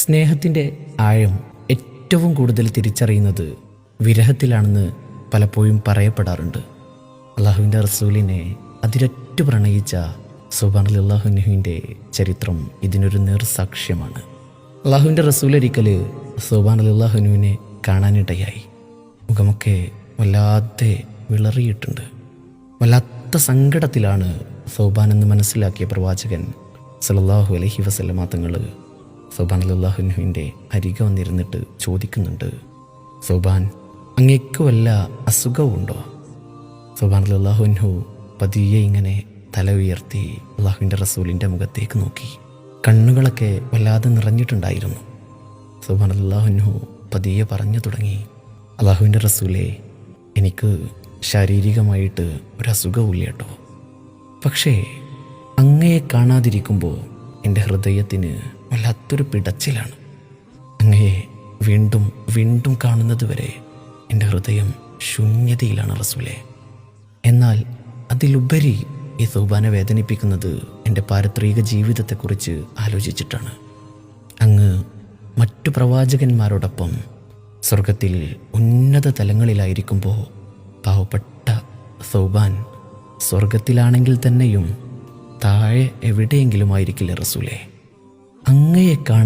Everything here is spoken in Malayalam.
സ്നേഹത്തിൻ്റെ ആഴം ഏറ്റവും കൂടുതൽ തിരിച്ചറിയുന്നത് വിരഹത്തിലാണെന്ന് പലപ്പോഴും പറയപ്പെടാറുണ്ട്. അള്ളാഹുവിൻ്റെ റസൂലിനെ അതിരറ്റു പ്രണയിച്ച സുബ്ഹാനല്ലാഹുവിൻ്റെ ചരിത്രം ഇതിനൊരു നേർസാക്ഷ്യമാണ്. അള്ളാഹുവിൻ്റെ റസൂൽ ഒരിക്കൽ സുബ്ഹാനല്ലാഹുവിനെ കാണാനിടയായി. മുഖമൊക്കെ വല്ലാതെ വിളറിയിട്ടുണ്ട്. വല്ലാത്ത സങ്കടത്തിലാണ് സൗബാൻ എന്ന് മനസ്സിലാക്കിയ പ്രവാചകൻ സല്ലല്ലാഹു അലൈഹി വസല്ലമ തങ്ങൾ സുബ്ഹാനല്ലാഹുവിൻ്റെ അരികെ വന്നിരുന്നിട്ട് ചോദിക്കുന്നുണ്ട്, സൗബാൻ, അങ്ങേക്ക് വല്ല അസുഖമുണ്ടോ? സുബ്ഹാനല്ലാഹു പതിയെ ഇങ്ങനെ തല ഉയർത്തി അള്ളാഹുവിൻ്റെ റസൂലിൻ്റെ മുഖത്തേക്ക് നോക്കി. കണ്ണുകളൊക്കെ വല്ലാതെ നിറഞ്ഞിട്ടുണ്ടായിരുന്നു. സുബ്ഹാനല്ലാഹു പതിയെ പറഞ്ഞു തുടങ്ങി, അള്ളാഹുവിൻ്റെ റസൂലേ, എനിക്ക് ശാരീരികമായിട്ട് ഒരസുഖമില്ല കേട്ടോ. പക്ഷേ അങ്ങയെ കാണാതിരിക്കുമ്പോൾ എൻ്റെ ഹൃദയത്തിന് വല്ലാത്തൊരു പിടച്ചിലാണ്. അങ്ങയെ വീണ്ടും വീണ്ടും കാണുന്നത് വരെ എൻ്റെ ഹൃദയം ശൂന്യതയിലാണ് റസൂലേ. എന്നാൽ അതിലുപരി ഈ സൗബാനെ വേദനിപ്പിക്കുന്നത് എൻ്റെ പാരത്രിക ജീവിതത്തെക്കുറിച്ച് ആലോചിച്ചിട്ടാണ്. അങ്ങ് മറ്റു പ്രവാചകന്മാരോടൊപ്പം സ്വർഗത്തിൽ ഉന്നത തലങ്ങളിലായിരിക്കുമ്പോൾ പാവപ്പെട്ട സൗബാൻ സ്വർഗത്തിലാണെങ്കിൽ തന്നെയും താഴെ എവിടെയെങ്കിലും ആയിരിക്കില്ല റസൂലേ. അങ്ങയെ കാണാൻ